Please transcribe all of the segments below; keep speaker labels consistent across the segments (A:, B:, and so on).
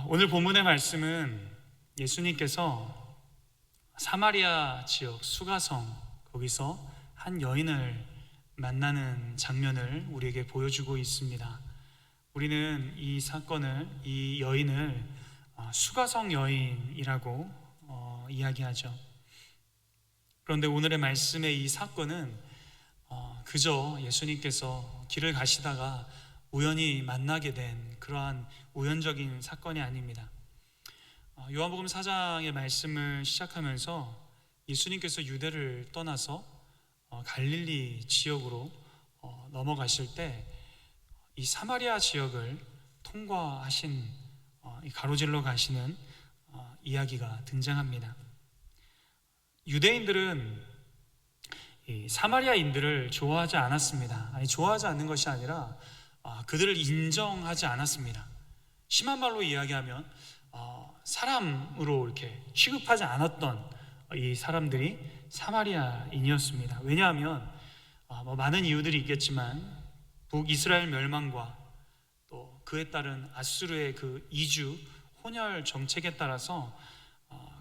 A: 오늘 본문의 말씀은 예수님께서 사마리아 지역 수가성 거기서 한 여인을 만나는 장면을 우리에게 보여주고 있습니다. 우리는 이 사건을, 이 여인을 수가성 여인이라고 이야기하죠. 그런데 오늘의 말씀의 이 사건은 그저 예수님께서 길을 가시다가 우연히 만나게 된 그러한 우연적인 사건이 아닙니다. 요한복음 4장의 말씀을 시작하면서 예수님께서 유대를 떠나서 갈릴리 지역으로 넘어가실 때 이 사마리아 지역을 통과하신 가로질러 가시는 이야기가 등장합니다. 유대인들은 이 사마리아인들을 좋아하지 않았습니다. 아니, 좋아하지 않는 것이 아니라 그들을 인정하지 않았습니다. 심한 말로 이야기하면 사람으로 이렇게 취급하지 않았던 이 사람들이 사마리아인이었습니다. 왜냐하면 많은 이유들이 있겠지만 북이스라엘 멸망과 또 그에 따른 아수르의 그 이주 혼혈 정책에 따라서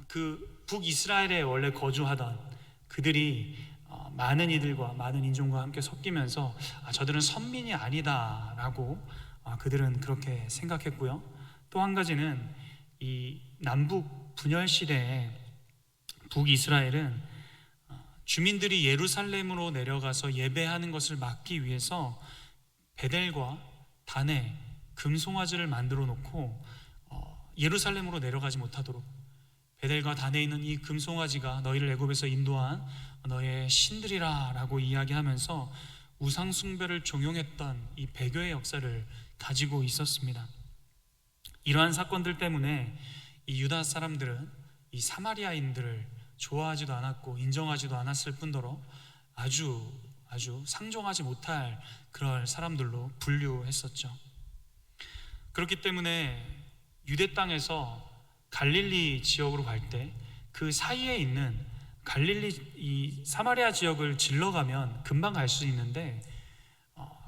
A: 그 북이스라엘에 원래 거주하던 그들이 많은 이들과 많은 인종과 함께 섞이면서 저들은 선민이 아니다라고 그들은 그렇게 생각했고요. 또 한 가지는 이 남북 분열 시대에 북이스라엘은 주민들이 예루살렘으로 내려가서 예배하는 것을 막기 위해서 베델과 단에 금송아지를 만들어 놓고 예루살렘으로 내려가지 못하도록, 베델과 단에 있는 이 금송아지가 너희를 애굽에서 인도한 너의 신들이라 라고 이야기하면서 우상 숭배를 종용했던 이 배교의 역사를 가지고 있었습니다. 이러한 사건들 때문에 이 유다 사람들은 이 사마리아인들을 좋아하지도 않았고 인정하지도 않았을 뿐더러 아주 상종하지 못할 그럴 사람들로 분류했었죠. 그렇기 때문에 유대 땅에서 갈릴리 지역으로 갈 때 그 사이에 있는 갈릴리 이 사마리아 지역을 질러가면 금방 갈 수 있는데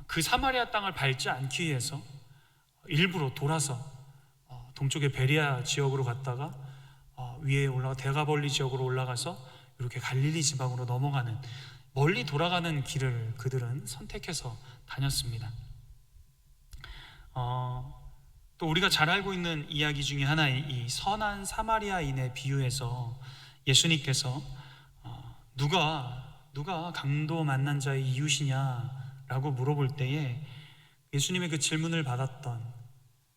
A: 그 사마리아 땅을 밟지 않기 위해서 일부러 돌아서 동쪽의 베리아 지역으로 갔다가 위에 올라가 데가볼리 지역으로 올라가서 이렇게 갈릴리 지방으로 넘어가는 멀리 돌아가는 길을 그들은 선택해서 다녔습니다. 또 우리가 잘 알고 있는 이야기 중에 하나인 이 선한 사마리아인의 비유에서 예수님께서 누가 강도 만난 자의 이웃이냐라고 물어볼 때에 예수님의 그 질문을 받았던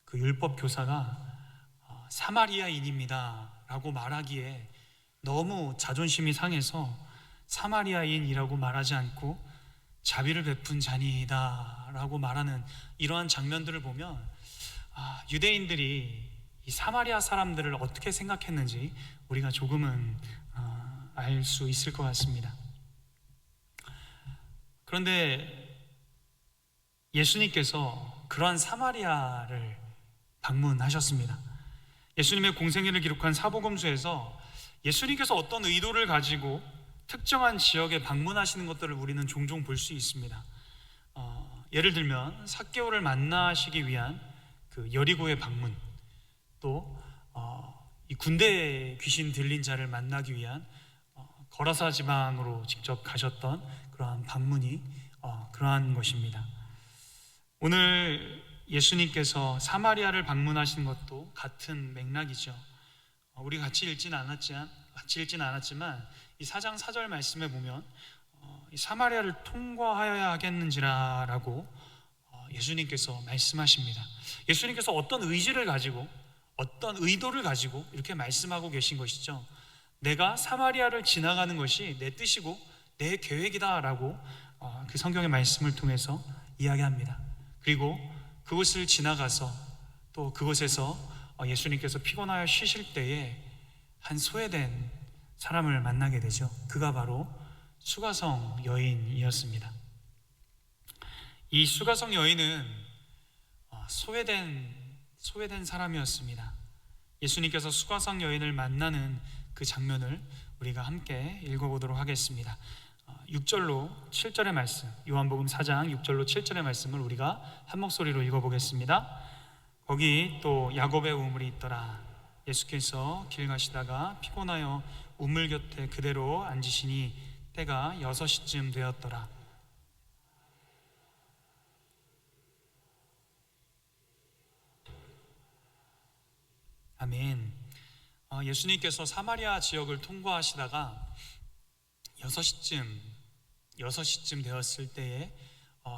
A: 그 율법 교사가 사마리아인입니다 라고 말하기에 너무 자존심이 상해서 사마리아인이라고 말하지 않고 자비를 베푼 자니이다 라고 말하는 이러한 장면들을 보면 유대인들이 이 사마리아 사람들을 어떻게 생각했는지 우리가 조금은 알 수 있을 것 같습니다. 그런데 예수님께서 그러한 사마리아를 방문하셨습니다. 예수님의 공생애를 기록한 사복음서에서 예수님께서 어떤 의도를 가지고 특정한 지역에 방문하시는 것들을 우리는 종종 볼 수 있습니다. 예를 들면 삭개오를 만나시기 위한 그 여리고의 방문, 또 이 군대 귀신 들린 자를 만나기 위한 거라사 지방으로 직접 가셨던 그러한 방문이 그러한 것입니다. 오늘 예수님께서 사마리아를 방문하신 것도 같은 맥락이죠. 우리 같이 읽지는 않았지만 이 4장 4절 말씀에 보면 이 사마리아를 통과하여야 하겠는지라 라고 예수님께서 말씀하십니다. 예수님께서 어떤 의지를 가지고 어떤 의도를 가지고 이렇게 말씀하고 계신 것이죠. 내가 사마리아를 지나가는 것이 내 뜻이고 내 계획이다 라고 그 성경의 말씀을 통해서 이야기합니다. 그리고 그곳을 지나가서 또 그곳에서 예수님께서 피곤하여 쉬실 때에 한 소외된 사람을 만나게 되죠. 그가 바로 수가성 여인이었습니다. 이 수가성 여인은 소외된 사람이었습니다. 예수님께서 수가성 여인을 만나는 그 장면을 우리가 함께 읽어보도록 하겠습니다. 6절로 7절의 말씀, 요한복음 4장 6절로 7절의 말씀을 우리가 한 목소리로 읽어보겠습니다. 거기 또 야곱의 우물이 있더라. 예수께서 길 가시다가 피곤하여 우물 곁에 그대로 앉으시니 때가 6시쯤 되었더라. 아멘. 예수님께서 사마리아 지역을 통과하시다가 6시쯤 되었을 때에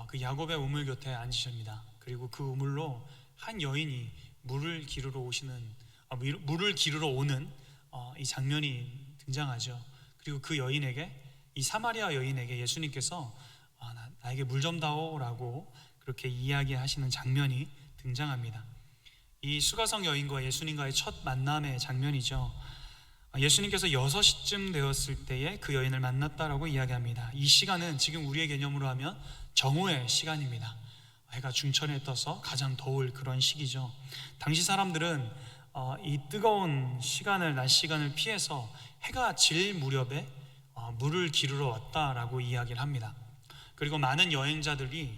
A: 그 야곱의 우물 곁에 앉으십니다. 그리고 그 우물로 한 여인이 물을 기르러 오는 이 장면이 등장하죠. 그리고 그 여인에게, 이 사마리아 여인에게 예수님께서 나에게 물 좀 다오라고 그렇게 이야기하시는 장면이 등장합니다. 이 수가성 여인과 예수님과의 첫 만남의 장면이죠. 예수님께서 6시쯤 되었을 때에 그 여인을 만났다라고 이야기합니다. 이 시간은 지금 우리의 개념으로 하면 정오의 시간입니다. 해가 중천에 떠서 가장 더울 그런 시기죠. 당시 사람들은 이 뜨거운 시간을, 낮 시간을 피해서 해가 질 무렵에 물을 기르러 왔다라고 이야기를 합니다. 그리고 많은 여행자들이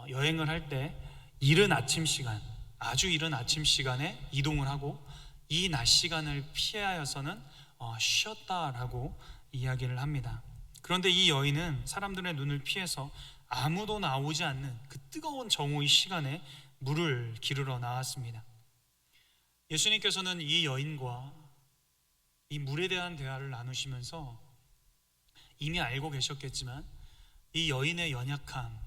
A: 여행을 할 때 이른 아침 시간, 아주 이른 아침 시간에 이동을 하고 이 낮 시간을 피하여서는 쉬었다라고 이야기를 합니다. 그런데 이 여인은 사람들의 눈을 피해서 아무도 나오지 않는 그 뜨거운 정오의 시간에 물을 기르러 나왔습니다. 예수님께서는 이 여인과 이 물에 대한 대화를 나누시면서 이미 알고 계셨겠지만 이 여인의 연약함,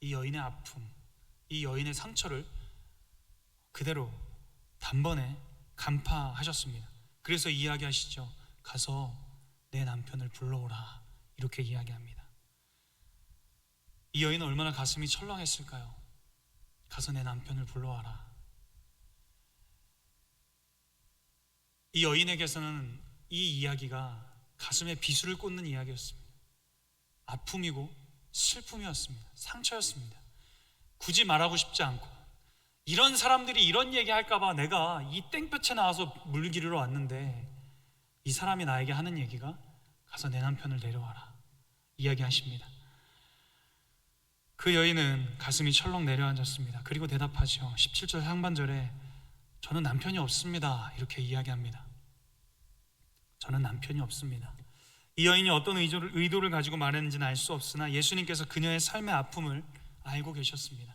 A: 이 여인의 아픔, 이 여인의 상처를 그대로 단번에 간파하셨습니다. 그래서 이야기하시죠. 가서 내 남편을 불러오라, 이렇게 이야기합니다. 이 여인은 얼마나 가슴이 철렁했을까요? 가서 내 남편을 불러와라. 이 여인에게서는 이 이야기가 가슴에 비수를 꽂는 이야기였습니다. 아픔이고 슬픔이었습니다. 상처였습니다. 굳이 말하고 싶지 않고, 이런 사람들이 이런 얘기 할까봐 내가 이 땡볕에 나와서 물 기르러 왔는데 이 사람이 나에게 하는 얘기가 가서 내 남편을 데려와라, 이야기하십니다. 그 여인은 가슴이 철렁 내려앉았습니다. 그리고 대답하죠. 17절 상반절에 저는 남편이 없습니다, 이렇게 이야기합니다. 저는 남편이 없습니다. 이 여인이 어떤 의도를 가지고 말했는지는 알 수 없으나 예수님께서 그녀의 삶의 아픔을 알고 계셨습니다.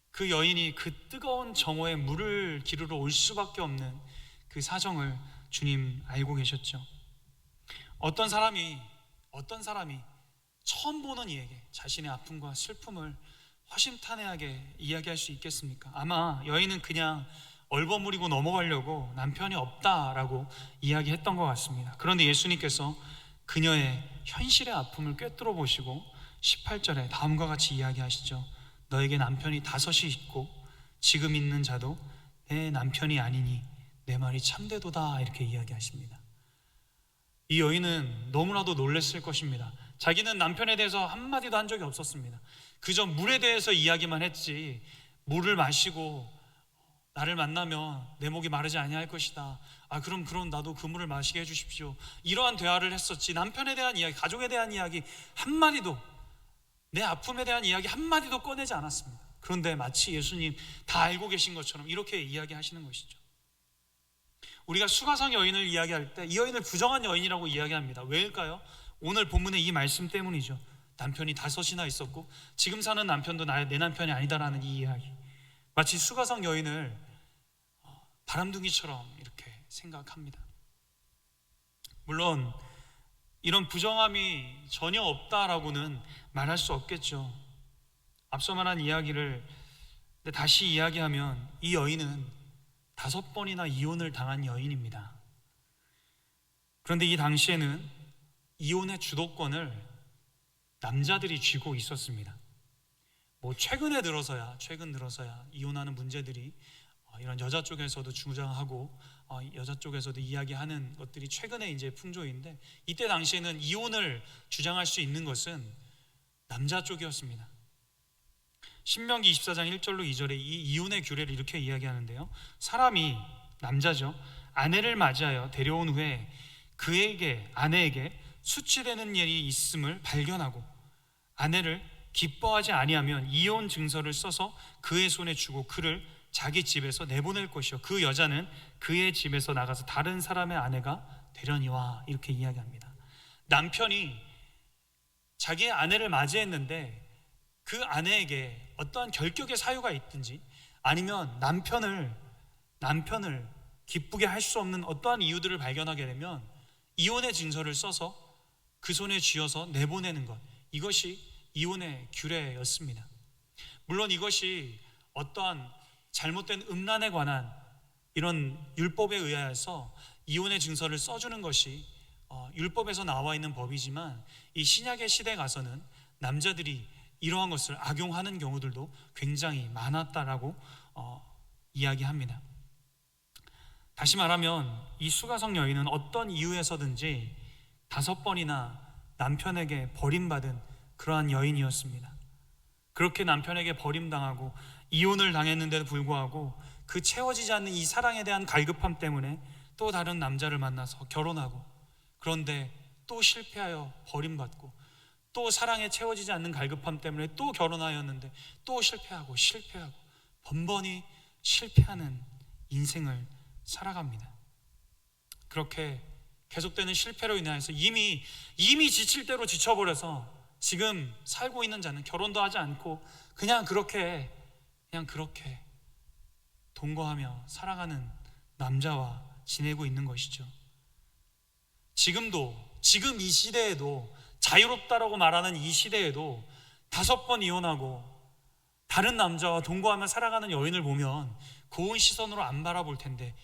A: 그 여인이 그 뜨거운 정오에 물을 기르러 올 수밖에 없는 그 사정을 주님 알고 계셨죠. 어떤 사람이 처음 보는 이에게 자신의 아픔과 슬픔을 허심탄회하게 이야기할 수 있겠습니까? 아마 여인은 그냥 얼버무리고 넘어가려고 남편이 없다라고 이야기했던 것 같습니다. 그런데 예수님께서 그녀의 현실의 아픔을 꿰뚫어 보시고 18절에 다음과 같이 이야기하시죠. 너에게 남편이 5이 있고 지금 있는 자도 내 남편이 아니니 내 말이 참되도다, 이렇게 이야기하십니다. 이 여인은 너무나도 놀랐을 것입니다. 자기는 남편에 대해서 한마디도 한 적이 없었습니다. 그저 물에 대해서 이야기만 했지, 물을 마시고 나를 만나면 내 목이 마르지 아니할 것이다, 그럼 나도 그 물을 마시게 해주십시오, 이러한 대화를 했었지, 남편에 대한 이야기, 가족에 대한 이야기 한마디도, 내 아픔에 대한 이야기 한마디도 꺼내지 않았습니다. 그런데 마치 예수님 다 알고 계신 것처럼 이렇게 이야기하시는 것이죠. 우리가 수가성 여인을 이야기할 때 이 여인을 부정한 여인이라고 이야기합니다. 왜일까요? 오늘 본문의 이 말씀 때문이죠. 남편이 5이나 있었고 지금 사는 남편도 내 남편이 아니다라는 이 이야기, 마치 수가성 여인을 바람둥이처럼 이렇게 생각합니다. 물론 이런 부정함이 전혀 없다라고는 말할 수 없겠죠. 앞서 말한 이야기를 다시 이야기하면 이 여인은 5번이나 이혼을 당한 여인입니다. 그런데 이 당시에는 이혼의 주도권을 남자들이 쥐고 있었습니다. 최근 들어서야 이혼하는 문제들이 이런 여자 쪽에서도 주장하고 여자 쪽에서도 이야기하는 것들이 최근에 이제 풍조인데, 이때 당시에는 이혼을 주장할 수 있는 것은 남자 쪽이었습니다. 신명기 24장 1절로 2절에 이 이혼의 규례를 이렇게 이야기하는데요. 사람이, 남자죠, 아내를 맞이하여 데려온 후에 아내에게 수치되는 일이 있음을 발견하고 아내를 기뻐하지 아니하면 이혼 증서를 써서 그의 손에 주고 그를 자기 집에서 내보낼 것이요 그 여자는 그의 집에서 나가서 다른 사람의 아내가 되려니와, 이렇게 이야기합니다. 남편이 자기의 아내를 맞이했는데 그 아내에게 어떠한 결격의 사유가 있든지 아니면 남편을 기쁘게 할 수 없는 어떠한 이유들을 발견하게 되면 이혼의 증서를 써서 그 손에 쥐어서 내보내는 것, 이것이 이혼의 규례였습니다. 물론 이것이 어떠한 잘못된 음란에 관한 이런 율법에 의하여서 이혼의 증서를 써주는 것이 율법에서 나와 있는 법이지만, 이 신약의 시대에 가서는 남자들이 이러한 것을 악용하는 경우들도 굉장히 많았다라고 이야기합니다. 다시 말하면 이 수가성 여인은 어떤 이유에서든지 5번이나 남편에게 버림받은 그러한 여인이었습니다. 그렇게 남편에게 버림당하고 이혼을 당했는데도 불구하고 그 채워지지 않는 이 사랑에 대한 갈급함 때문에 또 다른 남자를 만나서 결혼하고, 그런데 또 실패하여 버림받고, 또 사랑에 채워지지 않는 갈급함 때문에 또 결혼하였는데 또 실패하고 번번이 실패하는 인생을 살아갑니다. 그렇게 계속되는 실패로 인해서 이미 지칠 대로 지쳐버려서 지금 살고 있는 자는 결혼도 하지 않고 그냥 그렇게 동거하며 살아가는 남자와 지내고 있는 것이죠. 지금 이 시대에도, 자유롭다라고 말하는 이 시대에도 5번 이혼하고 다른 남자와 동거하며 살아가는 여인을 보면 고운 시선으로 안 바라볼 텐데,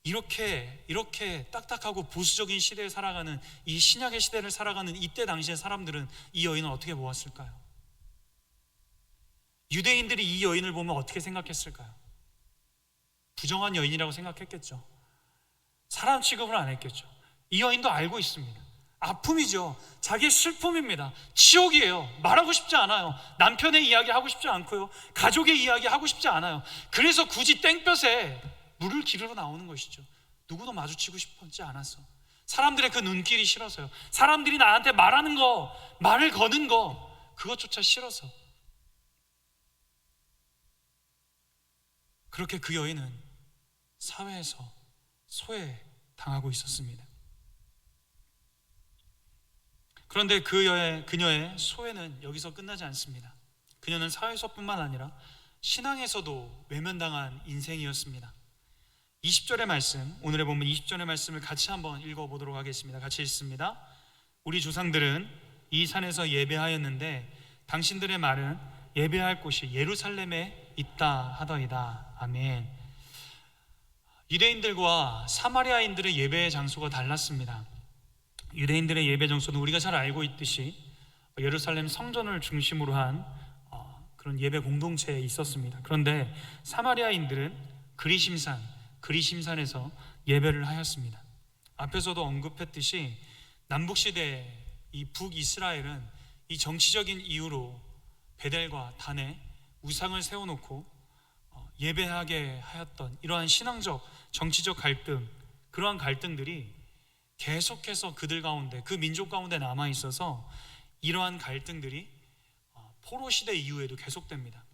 A: 이렇게 딱딱하고 보수적인 시대에 살아가는, 이 신약의 시대를 살아가는 이때 당시의 사람들은 이 여인을 어떻게 보았을까요? 유대인들이 이 여인을 보면 어떻게 생각했을까요? 부정한 여인이라고 생각했겠죠. 사람 취급을 안 했겠죠. 이 여인도 알고 있습니다. 아픔이죠. 자기의 슬픔입니다. 치욕이에요. 말하고 싶지 않아요. 남편의 이야기 하고 싶지 않고요, 가족의 이야기 하고 싶지 않아요. 그래서 굳이 땡볕에 물을 기르러 나오는 것이죠. 누구도 마주치고 싶지 않아서, 사람들의 그 눈길이 싫어서요. 사람들이 나한테 말하는 거, 말을 거는 거, 그것조차 싫어서. 그렇게 그 여인은 사회에서 소외당하고 있었습니다. 그런데 그녀의 소외는 여기서 끝나지 않습니다. 그녀는 사회에서뿐만 아니라 신앙에서도 외면당한 인생이었습니다. 20절의 말씀, 오늘의 본문 20절의 말씀을 같이 한번 읽어보도록 하겠습니다. 같이 읽습니다. 우리 조상들은 이 산에서 예배하였는데 당신들의 말은 예배할 곳이 예루살렘에 있다 하더이다. 아멘. 유대인들과 사마리아인들의 예배의 장소가 달랐습니다. 유대인들의 예배 장소는 우리가 잘 알고 있듯이 예루살렘 성전을 중심으로 한 그런 예배 공동체에 있었습니다. 그런데 사마리아인들은 그리심산에서 예배를 하였습니다. 앞에서도 언급했듯이 남북시대 이 북이스라엘은 이 정치적인 이유로 베델과 단에 우상을 세워놓고 예배하게 하였던 이러한 신앙적, 정치적 갈등, 그러한 갈등들이 계속해서 그들 가운데, 그 민족 가운데 남아있어서 이러한 갈등들이 포로시대 이후에도 계속됩니다.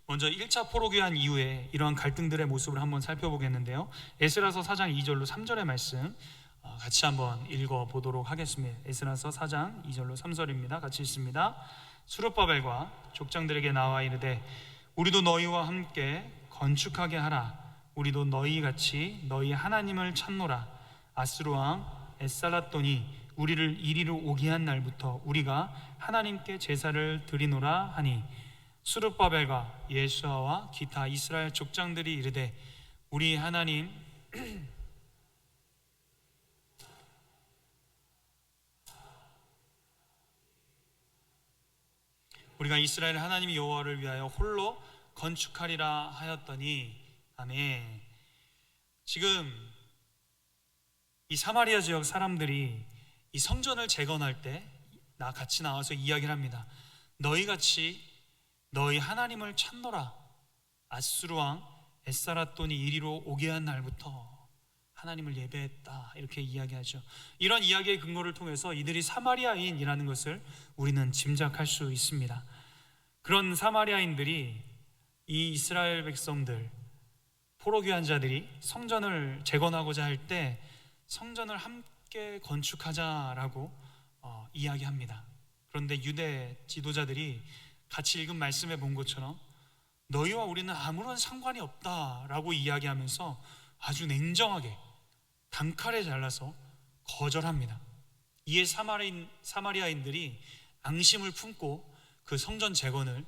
A: 먼저 1차 포로기한 이후에 이러한 갈등들의 모습을 한번 살펴보겠는데요, 에스라서 4장 2절로 3절의 말씀 같이 한번 읽어보도록 하겠습니다. 에스라서 4장 2절로 3절입니다. 같이 읽습니다. 스룹바벨과 족장들에게 나와 이르되 우리도 너희와 함께 건축하게 하라. 우리도 너희같이 너희 하나님을 찾노라. 아스루 왕 에살라돈이 우리를 이리로 오게 한 날부터 우리가 하나님께 제사를 드리노라 하니, 스룹바벨과 예수아와 기타 이스라엘 족장들이 이르되 우리 하나님 우리가 이스라엘 하나님 여호와를 위하여 홀로 건축하리라 하였더니. 아멘. 지금 이 사마리아 지역 사람들이 이 성전을 재건할 때 같이 나와서 이야기를 합니다. 너희같이 너희 하나님을 찾노라. 아수르 왕 에사라돈이 이리로 오게 한 날부터 하나님을 예배했다, 이렇게 이야기하죠. 이런 이야기의 근거를 통해서 이들이 사마리아인이라는 것을 우리는 짐작할 수 있습니다. 그런 사마리아인들이 이 이스라엘 백성들, 포로 귀환 자들이 성전을 재건하고자 할 때 성전을 함께 건축하자라고 이야기합니다. 그런데 유대 지도자들이 같이 읽은 말씀에 본 것처럼 너희와 우리는 아무런 상관이 없다라고 이야기하면서 아주 냉정하게 단칼에 잘라서 거절합니다. 이에 사마리아인들이 앙심을 품고 그 성전 재건을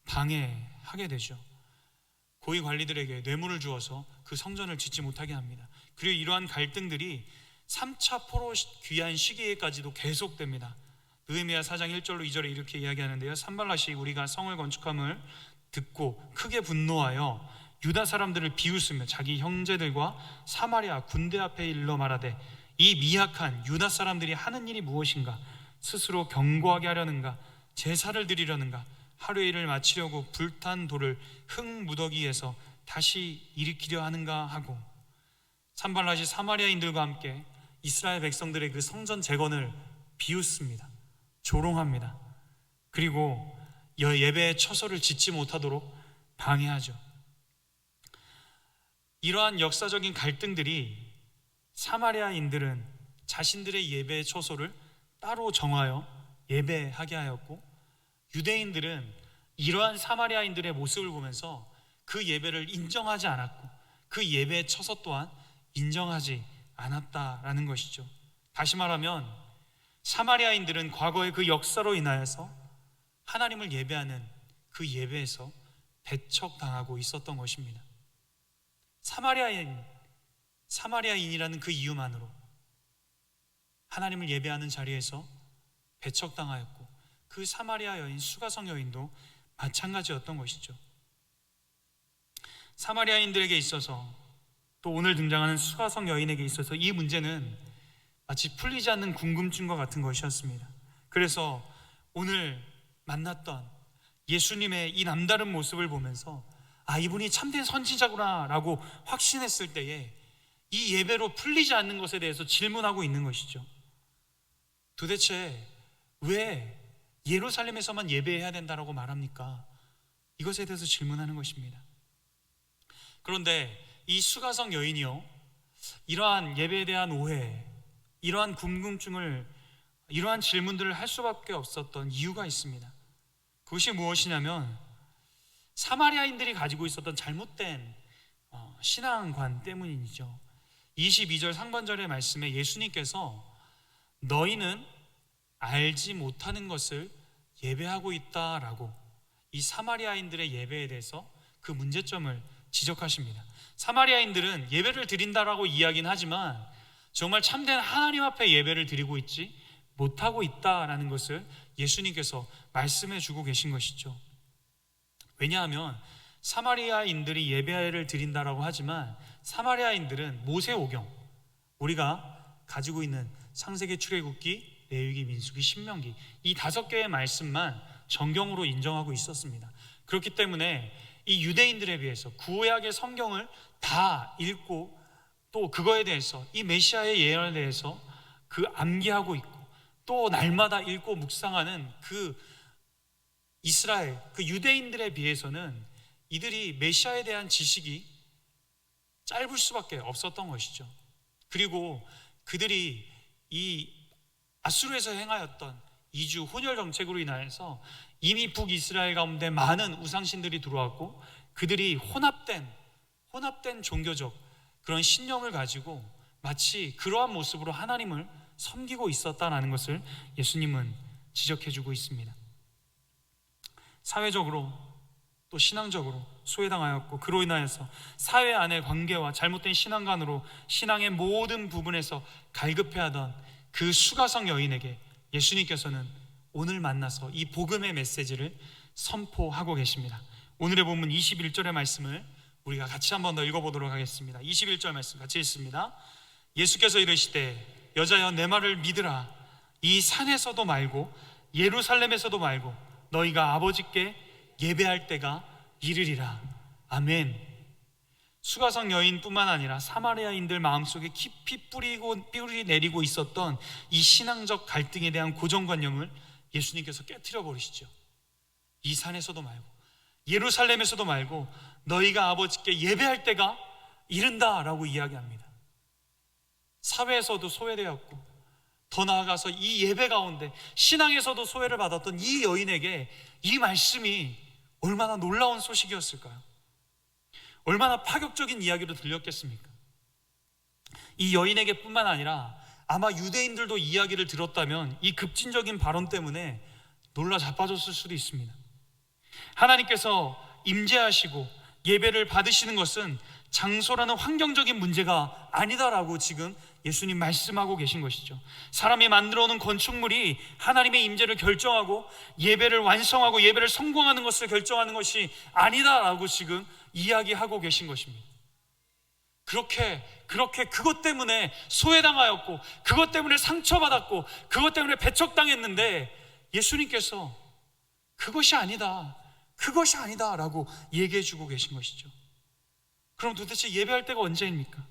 A: 방해하게 되죠. 고위 관리들에게 뇌물을 주어서 그 성전을 짓지 못하게 합니다. 그리고 이러한 갈등들이 3차 포로 귀환 시기에까지도 계속됩니다. 느헤미야 4장 1절로 2절에 이렇게 이야기하는데요, 산발랏이 우리가 성을 건축함을 듣고 크게 분노하여 유다 사람들을 비웃으며 자기 형제들과 사마리아 군대 앞에 일러 말하되 이 미약한 유다 사람들이 하는 일이 무엇인가? 스스로 경고하게 하려는가? 제사를 드리려는가? 하루의 일을 마치려고 불탄 돌을 흙 무더기에서 다시 일으키려 하는가 하고, 산발랏이 사마리아인들과 함께 이스라엘 백성들의 그 성전 재건을 비웃습니다. 조롱합니다. 그리고 예배의 처소를 짓지 못하도록 방해하죠. 이러한 역사적인 갈등들이 사마리아인들은 자신들의 예배의 처소를 따로 정하여 예배하게 하였고, 유대인들은 이러한 사마리아인들의 모습을 보면서 그 예배를 인정하지 않았고 그 예배의 처소 또한 인정하지 않았다라는 것이죠. 다시 말하면 사마리아인들은 과거의 그 역사로 인하여서 하나님을 예배하는 그 예배에서 배척당하고 있었던 것입니다. 사마리아인이라는 그 이유만으로 하나님을 예배하는 자리에서 배척당하였고, 그 사마리아 여인, 수가성 여인도 마찬가지였던 것이죠. 사마리아인들에게 있어서, 또 오늘 등장하는 수가성 여인에게 있어서 이 문제는 마치 풀리지 않는 궁금증과 같은 것이었습니다. 그래서 오늘 만났던 예수님의 이 남다른 모습을 보면서 이분이 참된 선지자구나 라고 확신했을 때에 이 예배로 풀리지 않는 것에 대해서 질문하고 있는 것이죠. 도대체 왜 예루살렘에서만 예배해야 된다라고 말합니까? 이것에 대해서 질문하는 것입니다. 그런데 이 수가성 여인이요, 이러한 예배에 대한 오해, 이러한 궁금증을, 이러한 질문들을 할 수밖에 없었던 이유가 있습니다. 그것이 무엇이냐면 사마리아인들이 가지고 있었던 잘못된 신앙관 때문이죠. 22절 상반절의 말씀에 예수님께서 너희는 알지 못하는 것을 예배하고 있다라고 이 사마리아인들의 예배에 대해서 그 문제점을 지적하십니다. 사마리아인들은 예배를 드린다라고 이야기는 하지만 정말 참된 하나님 앞에 예배를 드리고 있지 못하고 있다라는 것을 예수님께서 말씀해 주고 계신 것이죠. 왜냐하면 사마리아인들이 예배를 드린다라고 하지만 사마리아인들은 모세오경, 우리가 가지고 있는 창세기, 출애굽기, 레위기, 민수기, 신명기 이 5개의 말씀만 정경으로 인정하고 있었습니다. 그렇기 때문에 이 유대인들에 비해서 구약의 성경을 다 읽고 또 그거에 대해서 이 메시아의 예언에 대해서 그 암기하고 있고 또 날마다 읽고 묵상하는 그 이스라엘, 그 유대인들에 비해서는 이들이 메시아에 대한 지식이 짧을 수밖에 없었던 것이죠. 그리고 그들이 이 아수르에서 행하였던 이주 혼혈 정책으로 인하여서 이미 북이스라엘 가운데 많은 우상신들이 들어왔고 그들이 혼합된 종교적 그런 신념을 가지고 마치 그러한 모습으로 하나님을 섬기고 있었다는 것을 예수님은 지적해주고 있습니다. 사회적으로 또 신앙적으로 소외당하였고 그로 인하여서 사회 안의 관계와 잘못된 신앙관으로 신앙의 모든 부분에서 갈급해하던 그 수가성 여인에게 예수님께서는 오늘 만나서 이 복음의 메시지를 선포하고 계십니다. 오늘의 본문 21절의 말씀을 우리가 같이 한 번 더 읽어보도록 하겠습니다. 21절 말씀 같이 읽습니다. 예수께서 이르시되 여자여 내 말을 믿으라. 이 산에서도 말고 예루살렘에서도 말고 너희가 아버지께 예배할 때가 이르리라. 아멘. 수가성 여인뿐만 아니라 사마리아인들 마음속에 깊이 뿌리 내리고 있었던 이 신앙적 갈등에 대한 고정관념을 예수님께서 깨트려 버리시죠. 이 산에서도 말고 예루살렘에서도 말고 너희가 아버지께 예배할 때가 이른다라고 이야기합니다. 사회에서도 소외되었고 더 나아가서 이 예배 가운데 신앙에서도 소외를 받았던 이 여인에게 이 말씀이 얼마나 놀라운 소식이었을까요? 얼마나 파격적인 이야기로 들렸겠습니까? 이 여인에게 뿐만 아니라 아마 유대인들도 이야기를 들었다면 이 급진적인 발언 때문에 놀라 자빠졌을 수도 있습니다. 하나님께서 임재하시고 예배를 받으시는 것은 장소라는 환경적인 문제가 아니다라고 지금 예수님 말씀하고 계신 것이죠. 사람이 만들어 놓은 건축물이 하나님의 임재를 결정하고 예배를 완성하고 예배를 성공하는 것을 결정하는 것이 아니다라고 지금 이야기하고 계신 것입니다. 그렇게 그것 때문에 소외당하였고 그것 때문에 상처받았고 그것 때문에 배척당했는데 예수님께서 그것이 아니다라고 얘기해 주고 계신 것이죠. 그럼 도대체 예배할 때가 언제입니까?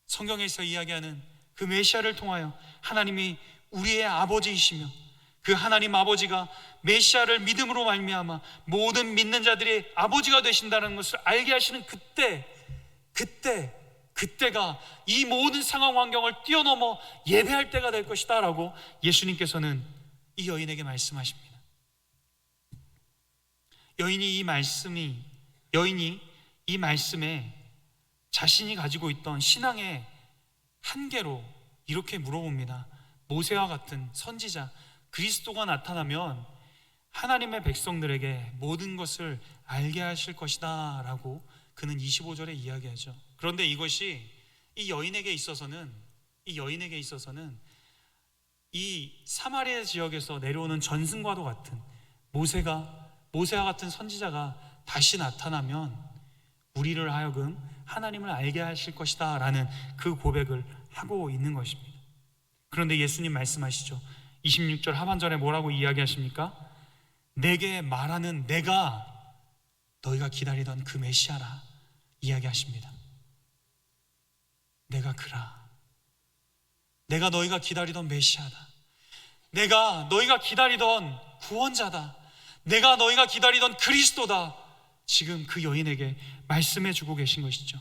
A: 성경에서 이야기하는 그 메시아를 통하여 하나님이 우리의 아버지이시며 그 하나님 아버지가 메시아를 믿음으로 말미암아 모든 믿는 자들의 아버지가 되신다는 것을 알게 하시는 그때가 이 모든 상황 환경을 뛰어넘어 예배할 때가 될 것이다 라고 예수님께서는 이 여인에게 말씀하십니다. 여인이 이 말씀에 자신이 가지고 있던 신앙의 한계로 이렇게 물어봅니다. 모세와 같은 선지자 그리스도가 나타나면 하나님의 백성들에게 모든 것을 알게 하실 것이다 라고 그는 25절에 이야기하죠. 그런데 이것이 이 여인에게 있어서는 이 사마리아 지역에서 내려오는 전승과도 같은 모세와 같은 선지자가 다시 나타나면 우리를 하여금 하나님을 알게 하실 것이다 라는 그 고백을 하고 있는 것입니다. 그런데 예수님 말씀하시죠. 26절 하반절에 뭐라고 이야기하십니까? 내게 말하는 내가 너희가 기다리던 그 메시아라 이야기하십니다. 내가 그라. 내가 너희가 기다리던 메시아다. 내가 너희가 기다리던 구원자다. 내가 너희가 기다리던 그리스도다. 지금 그 여인에게 말씀해 주고 계신 것이죠.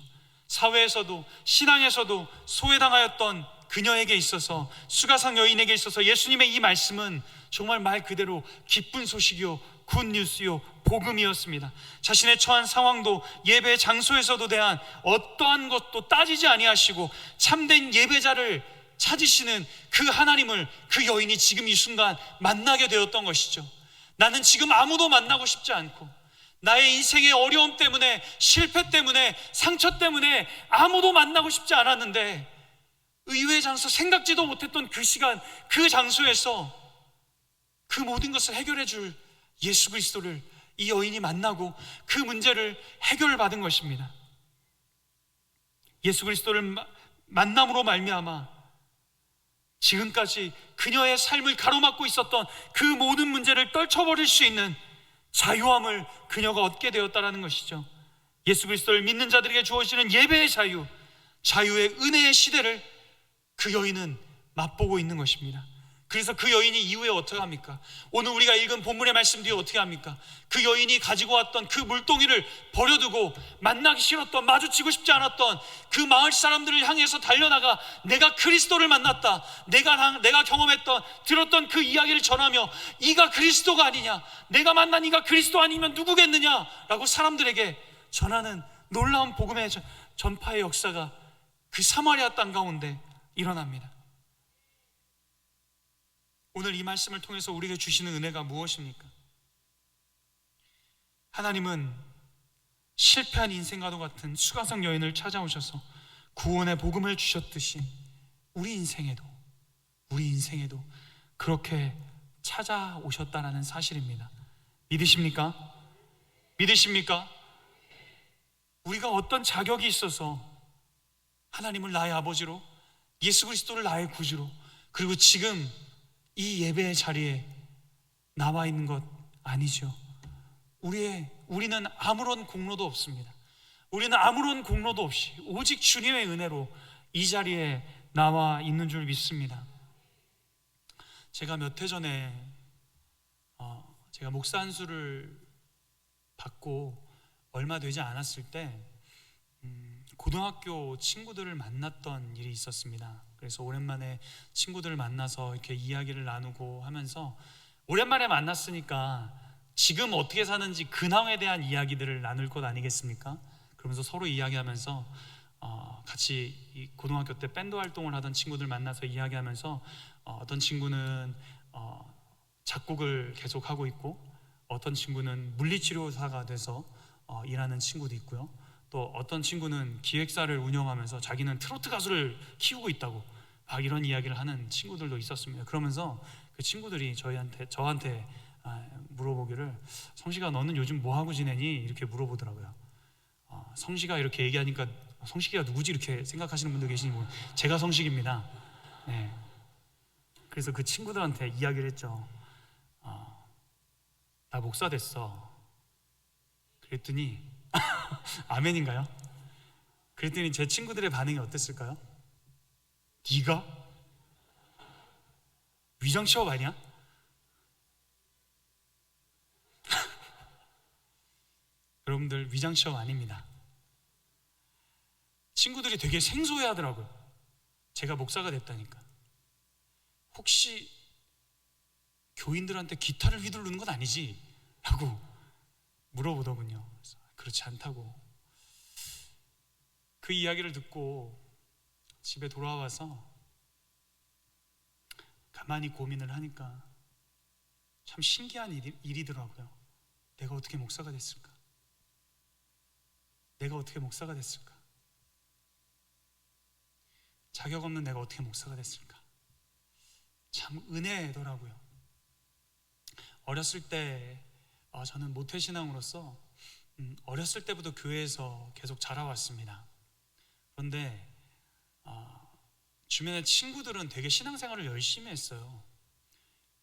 A: 사회에서도 신앙에서도 소외당하였던 그녀에게 있어서, 수가성 여인에게 있어서 예수님의 이 말씀은 정말 말 그대로 기쁜 소식이요 굿뉴스요 복음이었습니다. 자신의 처한 상황도 예배 장소에서도 대한 어떠한 것도 따지지 아니하시고 참된 예배자를 찾으시는 그 하나님을 그 여인이 지금 이 순간 만나게 되었던 것이죠. 나는 지금 아무도 만나고 싶지 않고 나의 인생의 어려움 때문에, 실패 때문에, 상처 때문에 아무도 만나고 싶지 않았는데 의외의 장소, 생각지도 못했던 그 시간, 그 장소에서 그 모든 것을 해결해 줄 예수 그리스도를 이 여인이 만나고 그 문제를 해결받은 것입니다. 예수 그리스도를 만남으로 말미암아 지금까지 그녀의 삶을 가로막고 있었던 그 모든 문제를 떨쳐버릴 수 있는 자유함을 그녀가 얻게 되었다는 것이죠. 예수 그리스도를 믿는 자들에게 주어지는 예배의 자유, 자유의 은혜의 시대를 그 여인은 맛보고 있는 것입니다. 그래서 그 여인이 이후에 어떻게 합니까? 오늘 우리가 읽은 본문의 말씀 뒤에 어떻게 합니까? 그 여인이 가지고 왔던 그 물동이를 버려두고 만나기 싫었던, 마주치고 싶지 않았던 그 마을 사람들을 향해서 달려나가 내가 그리스도를 만났다, 내가 경험했던, 들었던 그 이야기를 전하며 이가 그리스도가 아니냐, 내가 만난 이가 그리스도 아니면 누구겠느냐 라고 사람들에게 전하는 놀라운 복음의 전파의 역사가 그 사마리아 땅 가운데 일어납니다. 오늘 이 말씀을 통해서 우리에게 주시는 은혜가 무엇입니까? 하나님은 실패한 인생과도 같은 수가성 여인을 찾아오셔서 구원의 복음을 주셨듯이 우리 인생에도 그렇게 찾아오셨다는 사실입니다. 믿으십니까? 우리가 어떤 자격이 있어서 하나님을 나의 아버지로, 예수 그리스도를 나의 구주로, 그리고 지금 이 예배의 자리에 나와 있는 것 아니죠. 우리는 아무런 공로도 없습니다. 우리는 아무런 공로도 없이 오직 주님의 은혜로 이 자리에 나와 있는 줄 믿습니다. 제가 몇 해 전에 제가 목사 안수를 받고 얼마 되지 않았을 때 고등학교 친구들을 만났던 일이 있었습니다. 그래서 오랜만에 친구들을 만나서 이렇게 이야기를 나누고 하면서, 오랜만에 만났으니까 지금 어떻게 사는지 근황에 대한 이야기들을 나눌 것 아니겠습니까? 그러면서 서로 이야기하면서 같이 이 고등학교 때 밴드 활동을 하던 친구들 만나서 이야기하면서 어떤 친구는 작곡을 계속 하고 있고, 어떤 친구는 물리치료사가 돼서 일하는 친구도 있고요. 또 어떤 친구는 기획사를 운영하면서 자기는 트로트 가수를 키우고 있다고 막 이런 이야기를 하는 친구들도 있었습니다. 그러면서 그 친구들이 저한테 물어보기를, 성식아 너는 요즘 뭐 하고 지내니? 이렇게 물어보더라고요. 성식아 이렇게 얘기하니까 성식이가 누구지 이렇게 생각하시는 분들 계시니, 제가 성식입니다. 네. 그래서 그 친구들한테 이야기를 했죠. 나 목사 됐어. 그랬더니 아멘인가요? 그랬더니 제 친구들의 반응이 어땠을까요? 네가? 위장 취업 아니야? 여러분들, 위장 취업 아닙니다. 친구들이 되게 생소해 하더라고요. 제가 목사가 됐다니까. 혹시 교인들한테 기타를 휘두르는 건 아니지? 라고 물어보더군요. 그래서 그렇지 않다고. 그 이야기를 듣고 집에 돌아와서 가만히 고민을 하니까 참 신기한 일이더라고요. 내가 어떻게 목사가 됐을까? 내가 어떻게 목사가 됐을까? 자격 없는 내가 어떻게 목사가 됐을까? 참 은혜더라고요. 어렸을 때 저는 모태신앙으로서 어렸을 때부터 교회에서 계속 자라왔습니다. 그런데 주변의 친구들은 되게 신앙생활을 열심히 했어요.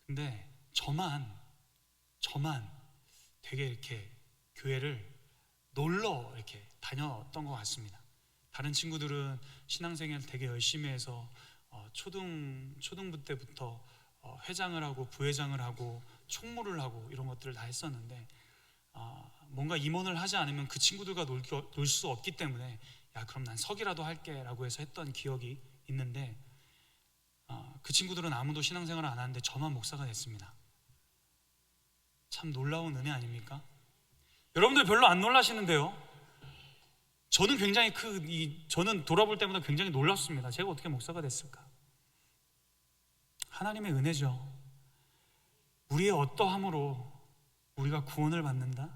A: 근데 저만 되게 이렇게 교회를 놀러 이렇게 다녔던 것 같습니다. 다른 친구들은 신앙생활 되게 열심히 해서 초등부 때부터 회장을 하고 부회장을 하고 총무를 하고 이런 것들을 다 했었는데, 뭔가 임원을 하지 않으면 그 친구들과 놀 수 없기 때문에 야 그럼 난 석이라도 할게 라고 해서 했던 기억이 있는데, 그 친구들은 아무도 신앙생활을 안 하는데 저만 목사가 됐습니다. 참 놀라운 은혜 아닙니까? 여러분들 별로 안 놀라시는데요, 저는 굉장히 저는 돌아볼 때마다 굉장히 놀랐습니다. 제가 어떻게 목사가 됐을까? 하나님의 은혜죠. 우리의 어떠함으로 우리가 구원을 받는다?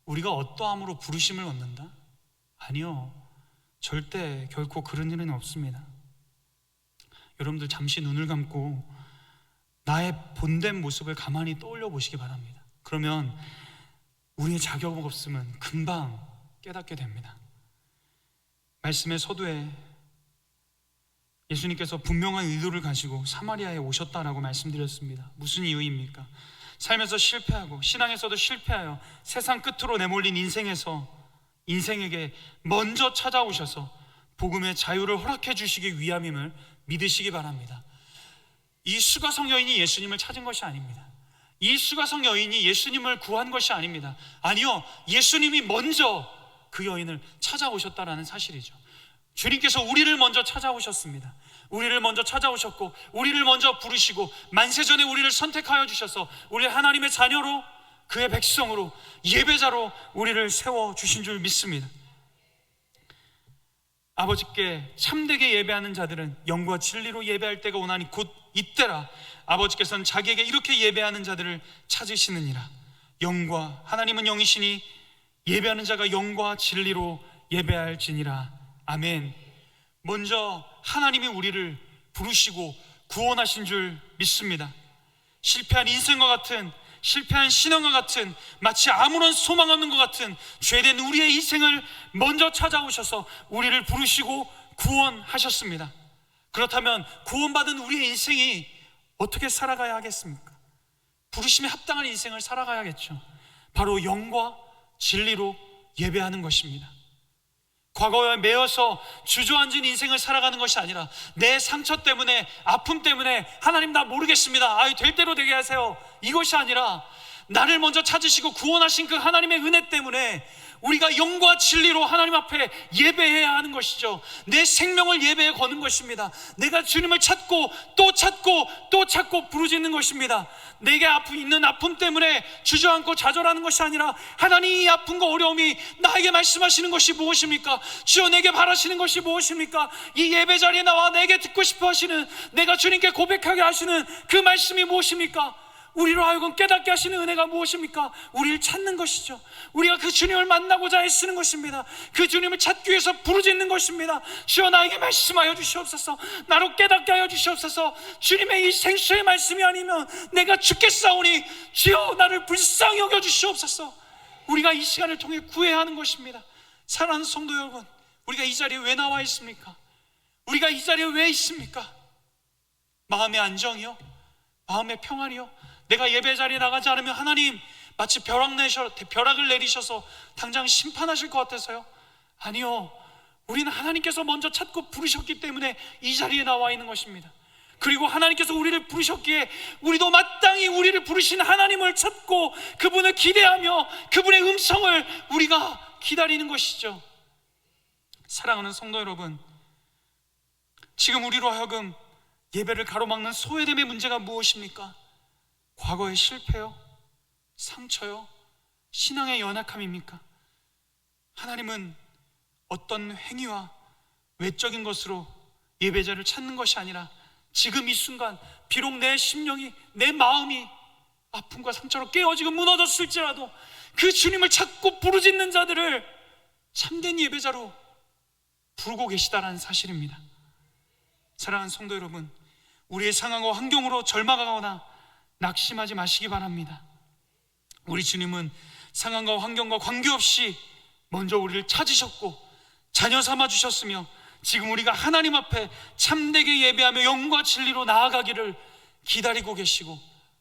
A: 우리가 어떠함으로 부르심을 얻는다? 아니요, 절대 결코 그런 일은 없습니다. 여러분들 잠시 눈을 감고 나의 본된 모습을 가만히 떠올려 보시기 바랍니다. 그러면 우리의 자격 없음은 금방 깨닫게 됩니다. 말씀의 서두에 예수님께서 분명한 의도를 가지고 사마리아에 오셨다라고 말씀드렸습니다. 무슨 이유입니까? 삶에서 실패하고 신앙에서도 실패하여 세상 끝으로 내몰린 인생에게 먼저 찾아오셔서 복음의 자유를 허락해 주시기 위함임을 믿으시기 바랍니다. 이 수가성 여인이 예수님을 찾은 것이 아닙니다. 이 수가성 여인이 예수님을 구한 것이 아닙니다. 아니요, 예수님이 먼저 그 여인을 찾아오셨다라는 사실이죠. 주님께서 우리를 먼저 찾아오셨습니다. 우리를 먼저 찾아오셨고 우리를 먼저 부르시고 만세전에 우리를 선택하여 주셔서 우리 하나님의 자녀로, 그의 백성으로, 예배자로 우리를 세워주신 줄 믿습니다. 아버지께 참되게 예배하는 자들은 영과 진리로 예배할 때가 오나니 곧 이때라. 아버지께서는 자기에게 이렇게 예배하는 자들을 찾으시느니라. 하나님은 영이시니 예배하는 자가 영과 진리로 예배할지니라. 아멘. 먼저 하나님이 우리를 부르시고 구원하신 줄 믿습니다. 실패한 인생과 같은, 실패한 신앙과 같은, 마치 아무런 소망 없는 것 같은 죄된 우리의 인생을 먼저 찾아오셔서 우리를 부르시고 구원하셨습니다. 그렇다면 구원받은 우리의 인생이 어떻게 살아가야 하겠습니까? 부르심에 합당한 인생을 살아가야겠죠. 바로 영과 진리로 예배하는 것입니다. 과거에 매여서 주저앉은 인생을 살아가는 것이 아니라 내 상처 때문에, 아픔 때문에 하나님 나 모르겠습니다, 될 대로 되게 하세요, 이것이 아니라 나를 먼저 찾으시고 구원하신 그 하나님의 은혜 때문에 우리가 영과 진리로 하나님 앞에 예배해야 하는 것이죠. 내 생명을 예배에 거는 것입니다. 내가 주님을 찾고 또 찾고 또 찾고 부르짖는 것입니다. 내게 있는 아픔 때문에 주저앉고 좌절하는 것이 아니라 하나님, 이 아픔과 어려움이 나에게 말씀하시는 것이 무엇입니까? 주여, 내게 바라시는 것이 무엇입니까? 이 예배 자리에 나와 내게 듣고 싶어 하시는, 내가 주님께 고백하게 하시는 그 말씀이 무엇입니까? 우리로 하여금 깨닫게 하시는 은혜가 무엇입니까? 우리를 찾는 것이죠. 우리가 그 주님을 만나고자 애쓰는 것입니다. 그 주님을 찾기 위해서 부르짖는 것입니다. 주여, 나에게 말씀하여 주시옵소서. 나로 깨닫게 하여 주시옵소서. 주님의 이 생수의 말씀이 아니면 내가 죽겠사오니 주여, 나를 불쌍히 여겨 주시옵소서. 우리가 이 시간을 통해 구해야 하는 것입니다. 사랑하는 성도 여러분, 우리가 이 자리에 왜 나와 있습니까? 우리가 이 자리에 왜 있습니까? 마음의 안정이요? 마음의 평안이요? 내가 예배 자리에 나가지 않으면 하나님 마치 벼락을 내리셔서 당장 심판하실 것 같아서요? 아니요, 우리는 하나님께서 먼저 찾고 부르셨기 때문에 이 자리에 나와 있는 것입니다. 그리고 하나님께서 우리를 부르셨기에 우리도 마땅히 우리를 부르신 하나님을 찾고 그분을 기대하며 그분의 음성을 우리가 기다리는 것이죠. 사랑하는 성도 여러분, 지금 우리로 하여금 예배를 가로막는 소외됨의 문제가 무엇입니까? 과거의 실패요? 상처요? 신앙의 연약함입니까? 하나님은 어떤 행위와 외적인 것으로 예배자를 찾는 것이 아니라 지금 이 순간 비록 내 심령이, 내 마음이 아픔과 상처로 깨어지고 무너졌을지라도 그 주님을 찾고 부르짖는 자들을 참된 예배자로 부르고 계시다라는 사실입니다. 사랑하는 성도 여러분, 우리의 상황과 환경으로 절망하거나 낙심하지 마시기 바랍니다. 우리 주님은 상황과 환경과 관계없이 먼저 우리를 찾으셨고 자녀 삼아 주셨으며 지금 우리가 하나님 앞에 참되게 예배하며 영과 진리로 나아가기를 기다리고 계시고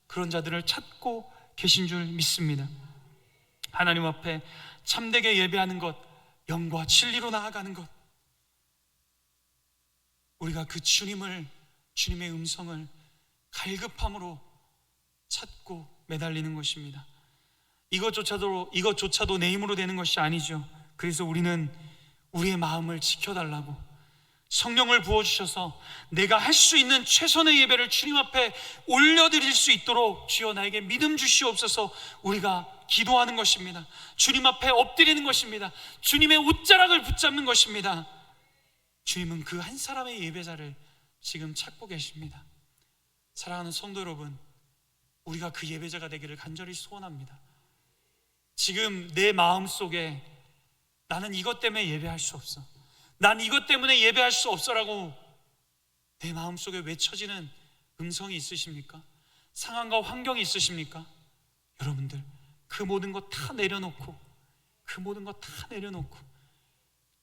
A: 그런 자들을 찾고 계신 줄 믿습니다. 하나님 앞에 참되게 예배하는 것, 영과 진리로 나아가는 것, 우리가 그 주님의 음성을 갈급함으로 찾고 매달리는 것입니다. 이것조차도 내 힘으로 되는 것이 아니죠. 그래서 우리는 우리의 마음을 지켜달라고 성령을 부어주셔서 내가 할 수 있는 최선의 예배를 주님 앞에 올려드릴 수 있도록 주여 나에게 믿음 주시옵소서. 우리가 기도하는 것입니다. 주님 앞에 엎드리는 것입니다. 주님의 옷자락을 붙잡는 것입니다. 주님은 그 한 사람의 예배자를 지금 찾고 계십니다. 사랑하는 성도 여러분, 우리가 그 예배자가 되기를 간절히 소원합니다. 지금 내 마음속에 나는 이것 때문에 예배할 수 없어, 난 이것 때문에 예배할 수 없어라고 내 마음속에 외쳐지는 음성이 있으십니까? 상황과 환경이 있으십니까? 여러분들, 그 모든 것 다 내려놓고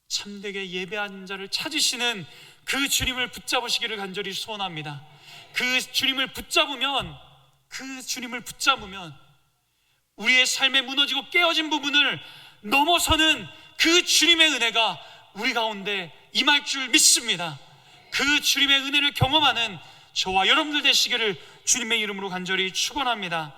A: 참되게 예배하는 자를 찾으시는 그 주님을 붙잡으시기를 간절히 소원합니다. 그 주님을 붙잡으면 우리의 삶에 무너지고 깨어진 부분을 넘어서는 그 주님의 은혜가 우리 가운데 임할 줄 믿습니다. 그 주님의 은혜를 경험하는 저와 여러분들 되시기를 주님의 이름으로 간절히 축원합니다.